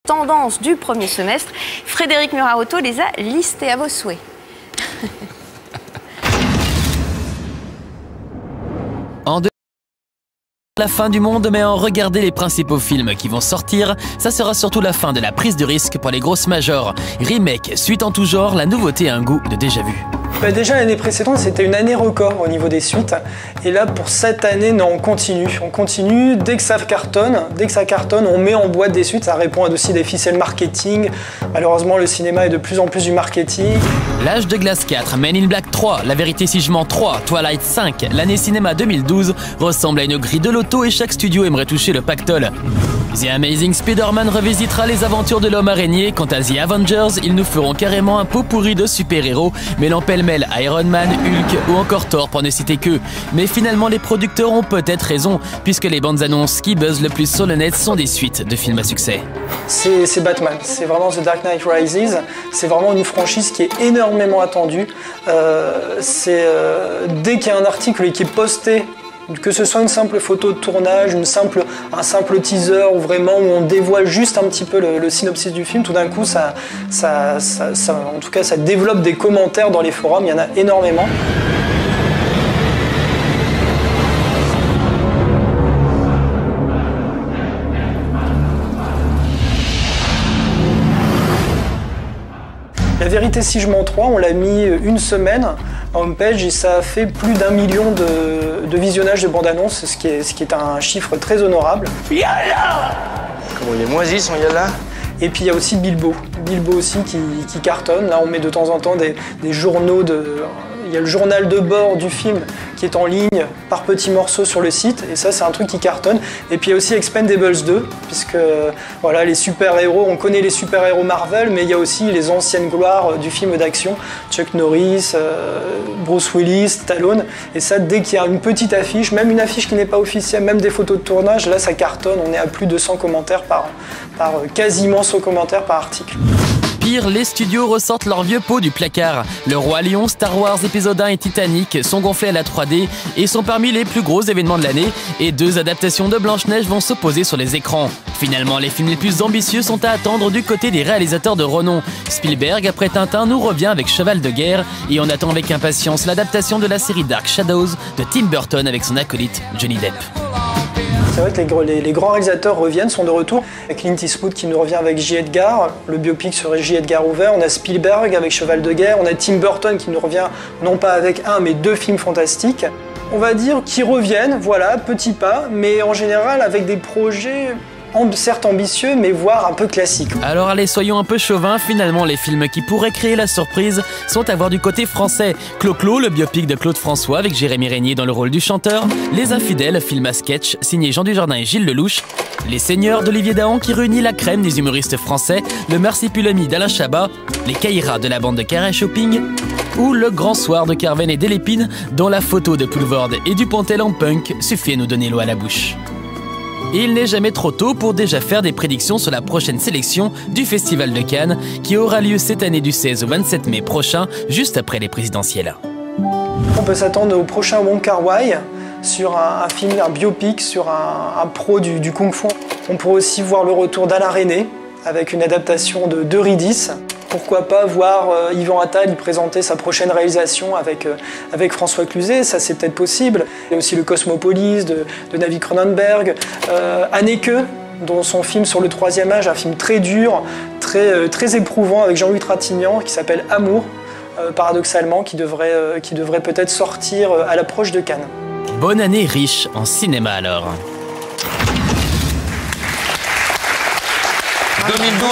Tendances du premier semestre, Frédéric Muraoto les a listées à vos souhaits. La fin du monde, mais en regarder les principaux films qui vont sortir, ça sera surtout la fin de la prise de risque pour les grosses majors. Remake, suite en tout genre, la nouveauté a un goût de déjà-vu. Déjà l'année précédente, c'était une année record au niveau des suites. Et là, pour cette année, non, on continue. On continue. Dès que ça cartonne, on met en boîte des suites. Ça répond à aussi des ficelles marketing. Malheureusement, le cinéma est de plus en plus du marketing. L'âge de glace 4, Men in Black 3, La vérité si je mens 3, Twilight 5, l'année cinéma 2012 ressemble à une grille de loto et chaque studio aimerait toucher le pactole. The Amazing Spider-Man revisitera les aventures de l'homme araignée. Quant à The Avengers, ils nous feront carrément un pot pourri de super-héros, mêlant pêle-mêle Iron Man, Hulk ou encore Thor pour ne citer qu'eux. Mais finalement, les producteurs ont peut-être raison, puisque les bandes annonces qui buzzent le plus sur le net sont des suites de films à succès. C'est Batman, c'est vraiment The Dark Knight Rises, c'est vraiment une franchise qui est énormément attendue. Dès qu'il y a un article qui est posté, que ce soit une simple photo de tournage, un simple teaser ou vraiment où on dévoile juste un petit peu le synopsis du film, tout d'un coup ça développe des commentaires dans les forums, il y en a énormément. La vérité si je mens 3, on l'a mis une semaine en homepage et ça a fait plus d'1 million de visionnages de bande-annonce, ce qui est un chiffre très honorable. Yalla! Comment il est moisi son Yalla? Et puis il y a aussi Bilbo aussi qui cartonne. Là on met de temps en temps des journaux il y a le journal de bord du film qui est en ligne par petits morceaux sur le site et ça c'est un truc qui cartonne. Et puis il y a aussi Expendables 2 puisque voilà les super-héros, on connaît les super-héros Marvel mais il y a aussi les anciennes gloires du film d'action, Chuck Norris, Bruce Willis, Stallone et ça dès qu'il y a une petite affiche, même une affiche qui n'est pas officielle, même des photos de tournage, là ça cartonne, on est à plus de 100 commentaires quasiment 100 commentaires par article. Pire, les studios ressortent leur vieux pot du placard. Le Roi Lion, Star Wars épisode 1 et Titanic sont gonflés à la 3D et sont parmi les plus gros événements de l'année et 2 adaptations de Blanche-Neige vont s'opposer sur les écrans. Finalement, les films les plus ambitieux sont à attendre du côté des réalisateurs de renom. Spielberg, après Tintin, nous revient avec Cheval de guerre et on attend avec impatience l'adaptation de la série Dark Shadows de Tim Burton avec son acolyte Johnny Depp. C'est vrai que les grands réalisateurs sont de retour. Avec Clint Eastwood qui nous revient avec J. Edgar, le biopic sur J. Edgar Hoover. On a Spielberg avec Cheval de guerre. On a Tim Burton qui nous revient non pas avec un mais 2 films fantastiques. On va dire qu'ils reviennent, voilà, petits pas, mais en général avec des projets certes ambitieux, mais voire un peu classiques. Alors allez, soyons un peu chauvins, finalement les films qui pourraient créer la surprise sont à voir du côté français. Clo-Clo, le biopic de Claude François avec Jérémy Régnier dans le rôle du chanteur. Les Infidèles, film à sketch, signé Jean Dujardin et Gilles Lelouch. Les Seigneurs d'Olivier Dahan qui réunit la crème des humoristes français. Le Marsipulami d'Alain Chabat. Les Caïras de la bande de Carré Shopping. Ou Le Grand Soir de Carven et Delépine, dont la photo de Poulvord et Dupontel en punk suffit à nous donner l'eau à la bouche. Il n'est jamais trop tôt pour déjà faire des prédictions sur la prochaine sélection du Festival de Cannes qui aura lieu cette année du 16 au 27 mai prochain, juste après les présidentielles. On peut s'attendre au prochain Wong Kar-wai sur un film, un biopic sur un pro du kung-fu. On pourrait aussi voir le retour d'Alain Resnais avec une adaptation de Eurydice. Pourquoi pas voir Yvan Attal y présenter sa prochaine réalisation avec François Cluzet, ça c'est peut-être possible. Il y a aussi le Cosmopolis de David Cronenberg, Anneke, dont son film sur le 3e âge, un film très dur, très éprouvant avec Jean-Louis Trintignant qui s'appelle Amour, paradoxalement, qui devrait peut-être sortir à l'approche de Cannes. Bonne année riche en cinéma alors. 2012.